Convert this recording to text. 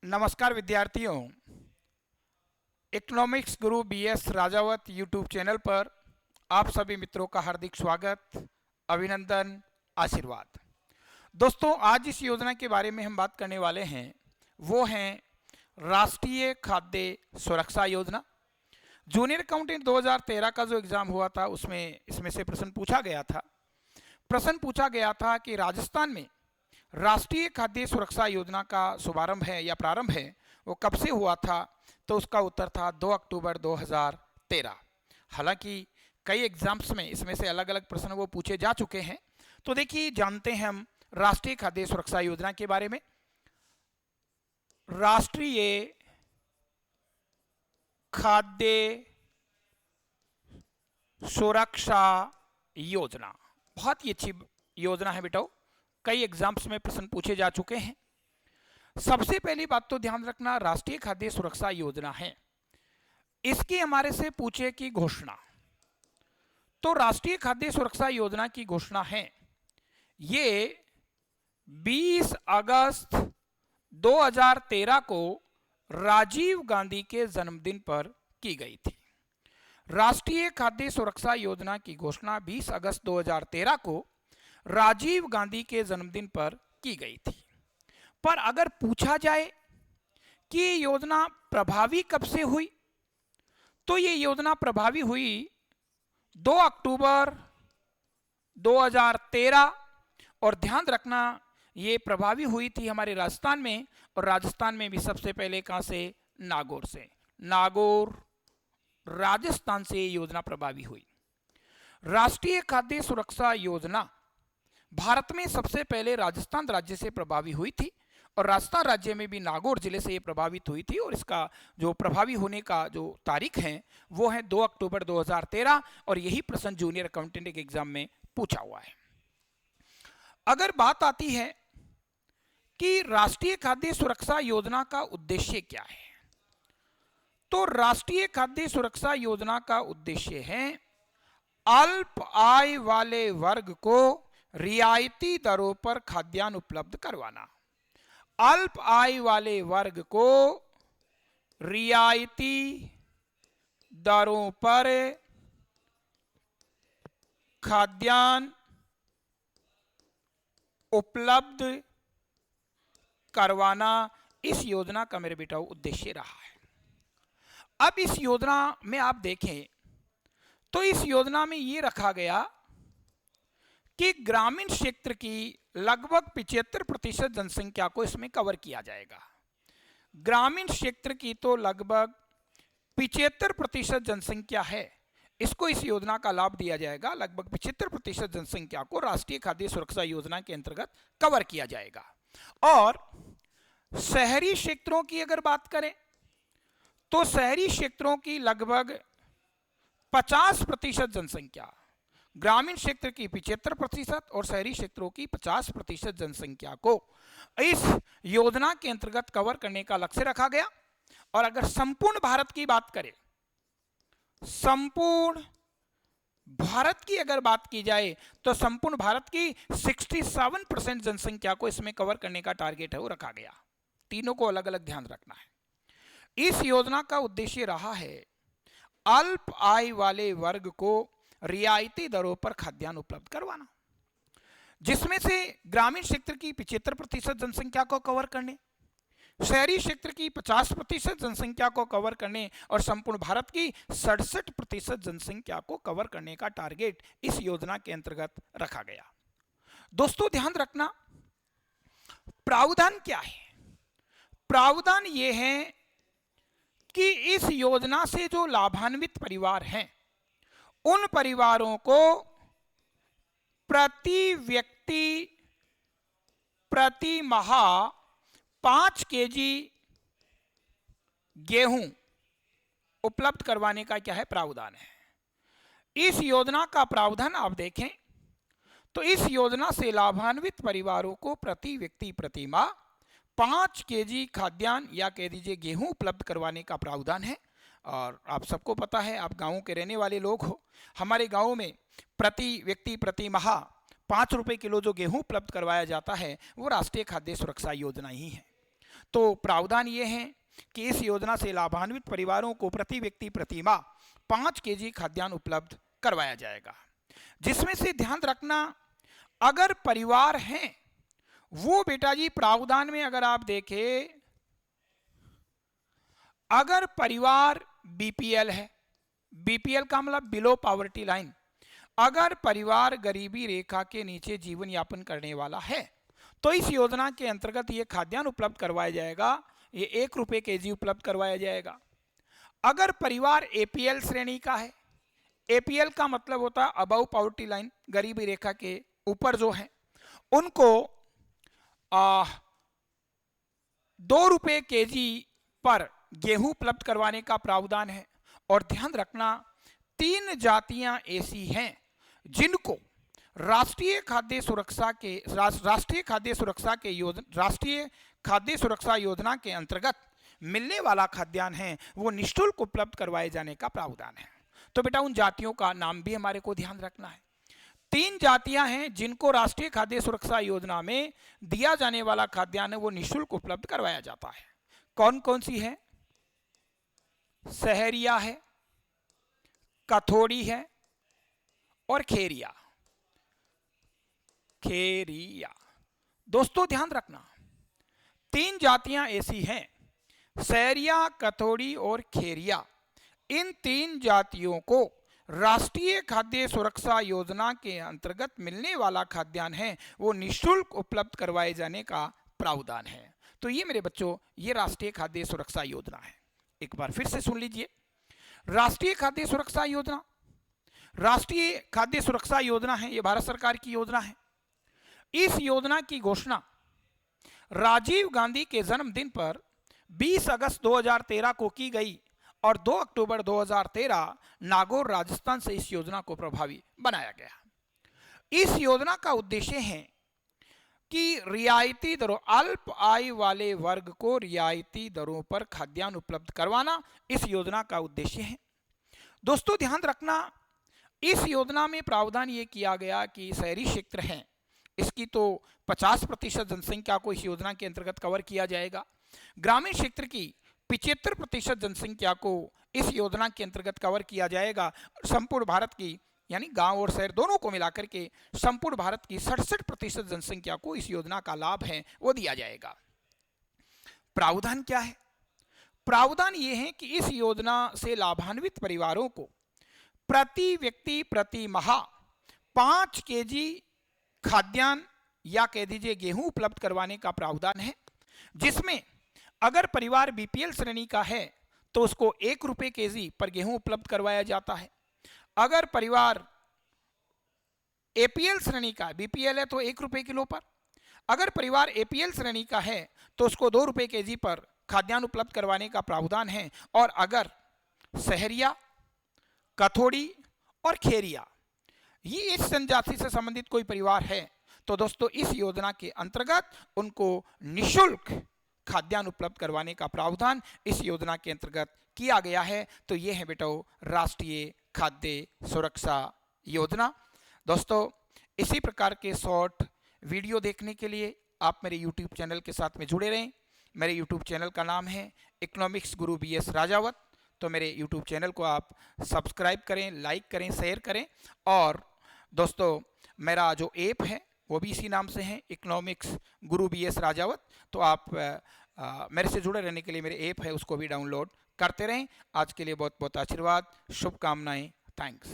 नमस्कार विद्यार्थियों, इकोनॉमिक्स गुरु BS Rajawat YouTube channel पर आप सभी मित्रों का हार्दिक स्वागत, अभिनंदन, आशीर्वाद। दोस्तों, आज इस योजना के बारे में हम बात करने वाले हैं, वो हैं राष्ट्रीय खाद्य सुरक्षा योजना। जूनियर अकाउंटेंट 2013 का जो एग्ज़ाम हुआ था उसमें इसमें से प्रश्न पूछा गया था। प्रश्न पूछा गया था कि राजस्थान में राष्ट्रीय खाद्य सुरक्षा योजना का शुभारंभ है या प्रारंभ है वो कब से हुआ था, तो उसका उत्तर था 2 अक्टूबर 2013। हालांकि कई एग्जाम्स में इसमें से अलग अलग प्रश्न वो पूछे जा चुके हैं। तो देखिए, जानते हैं हम राष्ट्रीय खाद्य सुरक्षा योजना के बारे में। राष्ट्रीय खाद्य सुरक्षा योजना बहुत ही अच्छी योजना है बेटा। कई एग्जाम्स में प्रश्न पूछे जा चुके हैं। सबसे पहली बात तो ध्यान रखना, राष्ट्रीय खाद्य सुरक्षा योजना है, इसकी हमारे से पूछे की घोषणा। तो राष्ट्रीय खाद्य सुरक्षा योजना की घोषणा है ये 20 अगस्त 2013 को राजीव गांधी के जन्मदिन पर की गई थी। राष्ट्रीय खाद्य सुरक्षा योजना की घोषणा 20 अगस्त 2013 को राजीव गांधी के जन्मदिन पर की गई थी। पर अगर पूछा जाए कि ये योजना प्रभावी कब से हुई, तो ये योजना प्रभावी हुई 2 अक्टूबर 2013। और ध्यान रखना, ये प्रभावी हुई थी हमारे राजस्थान में, और राजस्थान में भी सबसे पहले कहां से? नागौर से। नागौर राजस्थान से ये योजना प्रभावी हुई। राष्ट्रीय खाद्य सुरक्षा योजना भारत में सबसे पहले राजस्थान राज्य से प्रभावी हुई थी, और राजस्थान राज्य में भी नागौर जिले से ये प्रभावित हुई थी। और इसका जो प्रभावी होने का जो तारीख है वो है 2 अक्टूबर 2013, और यही प्रश्न जूनियर अकाउंटेंट के एग्जाम में पूछा हुआ है। अगर बात आती है कि राष्ट्रीय खाद्य सुरक्षा योजना का उद्देश्य क्या है, तो राष्ट्रीय खाद्य सुरक्षा योजना का उद्देश्य है अल्प आय वाले वर्ग को रियायती दरों पर खाद्यान्न उपलब्ध करवाना। अल्प आय वाले वर्ग को रियायती दरों पर खाद्यान्न उपलब्ध करवाना इस योजना का मेरे बेटा उद्देश्य रहा है। अब इस योजना में आप देखें तो इस योजना में ये रखा गया कि ग्रामीण क्षेत्र की लगभग 75% जनसंख्या को इसमें कवर किया जाएगा। ग्रामीण क्षेत्र की तो लगभग 75% जनसंख्या है, इसको इस योजना का लाभ दिया जाएगा। लगभग 75% जनसंख्या को राष्ट्रीय खाद्य सुरक्षा योजना के अंतर्गत कवर किया जाएगा। और शहरी क्षेत्रों की अगर बात करें तो शहरी क्षेत्रों की लगभग 50% जनसंख्या, ग्रामीण क्षेत्र की 75% और शहरी क्षेत्रों की 50% जनसंख्या को इस योजना के अंतर्गत कवर करने का लक्ष्य रखा गया। और अगर संपूर्ण भारत की बात करें, संपूर्ण भारत की अगर बात की जाए तो संपूर्ण भारत की 67% जनसंख्या को इसमें कवर करने का टारगेट है वो रखा गया। तीनों को अलग अलग ध्यान रखना है। इस योजना का उद्देश्य रहा है अल्प आय वाले वर्ग को रियायती दरों पर खाद्यान्न उपलब्ध करवाना, जिसमें से ग्रामीण क्षेत्र की 75% जनसंख्या को कवर करने, शहरी क्षेत्र की 50% जनसंख्या को कवर करने और संपूर्ण भारत की 67% जनसंख्या को कवर करने का टारगेट इस योजना के अंतर्गत रखा गया। दोस्तों, ध्यान रखना, प्रावधान क्या है? प्रावधान यह है कि इस योजना से जो लाभान्वित परिवार हैं उन परिवारों को प्रति व्यक्ति प्रति माह 5 केजी गेहूं उपलब्ध करवाने का क्या है? प्रावधान है। इस योजना का प्रावधान आप देखें तो इस योजना से लाभान्वित परिवारों को प्रति व्यक्ति प्रति माह 5 केजी खाद्यान्न या कह दीजिए गेहूं उपलब्ध करवाने का प्रावधान है। और आप सबको पता है, आप गांवों के रहने वाले लोग हो, हमारे गांव में प्रति व्यक्ति प्रति माह 5 रुपए किलो जो गेहूं उपलब्ध करवाया जाता है वो राष्ट्रीय खाद्य सुरक्षा योजना ही है। तो प्रावधान ये है कि इस योजना से लाभान्वित परिवारों को प्रति व्यक्ति प्रति माह 5 केजी खाद्यान्न उपलब्ध करवाया जाएगा, जिसमें से ध्यान रखना अगर परिवार हैं वो बेटा जी प्रावधान में अगर आप देखें, अगर परिवार बीपीएल है, बीपीएल का मतलब बिलो पॉवर्टी लाइन, अगर परिवार गरीबी रेखा के नीचे जीवन यापन करने वाला है तो इस योजना के अंतर्गत ये खाद्यान्न उपलब्ध करवाया जाएगा, ये 1 रुपये केजी उपलब्ध करवाया जाएगा। अगर परिवार एपीएल श्रेणी का है, एपीएल का मतलब होता है अबव पॉवर्टी लाइन, गरीबी रेखा के ऊपर जो है, उनको 2 रुपये केजी पर गेहूं उपलब्ध करवाने का प्रावधान है। और ध्यान रखना 3 जातियां ऐसी हैं जिनको राष्ट्रीय खाद्य सुरक्षा योजना के अंतर्गत मिलने वाला खाद्यान्न है वो निःशुल्क उपलब्ध करवाए जाने का प्रावधान है। तो बेटा उन जातियों का नाम भी हमारे को ध्यान रखना है। 3 जातियां हैं जिनको राष्ट्रीय खाद्य सुरक्षा योजना में दिया जाने वाला खाद्यान्न वो निःशुल्क उपलब्ध करवाया जाता है। कौन कौन सी है? सहरिया है, कथोड़ी है और खेरिया। दोस्तों ध्यान रखना 3 जातियां ऐसी हैं, सहरिया, कथोड़ी और खेरिया। इन 3 जातियों को राष्ट्रीय खाद्य सुरक्षा योजना के अंतर्गत मिलने वाला खाद्यान्न है वो निःशुल्क उपलब्ध करवाए जाने का प्रावधान है। तो ये मेरे बच्चों ये राष्ट्रीय खाद्य सुरक्षा योजना है। एक बार फिर से सुन लीजिए, राष्ट्रीय खाद्य सुरक्षा योजना, राष्ट्रीय खाद्य सुरक्षा योजना है, ये भारत सरकार की योजना है। इस योजना की घोषणा राजीव गांधी के जन्मदिन पर 20 अगस्त 2013 को की गई और 2 अक्टूबर 2013 नागौर राजस्थान से इस योजना को प्रभावी बनाया गया। इस योजना का उद्देश्य है कि रियायती दरों, अल्प आय वाले वर्ग को रियायती दरों पर खाद्यान्न उपलब्ध करवाना इस योजना का उद्देश्य है। दोस्तों ध्यान रखना इस योजना में प्रावधान ये किया गया कि शहरी क्षेत्र हैं इसकी तो 50% जनसंख्या को इस योजना के अंतर्गत कवर किया जाएगा, ग्रामीण क्षेत्र की 75% जनसंख्या को इस योजना के अंतर्गत कवर किया जाएगा। संपूर्ण भारत की यानी गांव और शहर दोनों को मिलाकर के संपूर्ण भारत की 67% जनसंख्या को इस योजना का लाभ है वो दिया जाएगा। प्रावधान क्या है? प्रावधान ये है कि इस योजना से लाभान्वित परिवारों को प्रति व्यक्ति प्रति माह 5 केजी खाद्यान्न या कह दीजिए गेहूं उपलब्ध करवाने का प्रावधान है, जिसमें अगर परिवार बीपीएल श्रेणी का है तो उसको 1 रुपये केजी पर गेहूं उपलब्ध करवाया जाता है। अगर परिवार एपीएल श्रेणी का, बीपीएल है तो 1 रुपये किलो पर, अगर परिवार एपीएल श्रेणी का है तो उसको 2 रुपये केजी पर खाद्यान्न उपलब्ध करवाने का प्रावधान है। और अगर सहरिया, कथोड़ी और खेरिया ये इस जनजाति से संबंधित कोई परिवार है तो दोस्तों इस योजना के अंतर्गत उनको निःशुल्क खाद्यान्न उपलब्ध करवाने का प्रावधान इस योजना के अंतर्गत किया गया है। तो ये है बेटा राष्ट्रीय खाद्य सुरक्षा योजना। दोस्तों इसी प्रकार के शॉर्ट वीडियो देखने के लिए आप मेरे YouTube चैनल के साथ में जुड़े रहें। मेरे YouTube चैनल का नाम है इकोनॉमिक्स गुरु BS राजावत। तो मेरे YouTube चैनल को आप सब्सक्राइब करें, लाइक करें, शेयर करें। और दोस्तों मेरा जो ऐप है वो भी इसी नाम से है, इकोनॉमिक्स गुरु BS राजावत। तो आप मेरे से जुड़े रहने के लिए मेरे ऐप है उसको भी डाउनलोड करते रहें। आज के लिए बहुत बहुत आशीर्वाद, शुभकामनाएं, थैंक्स।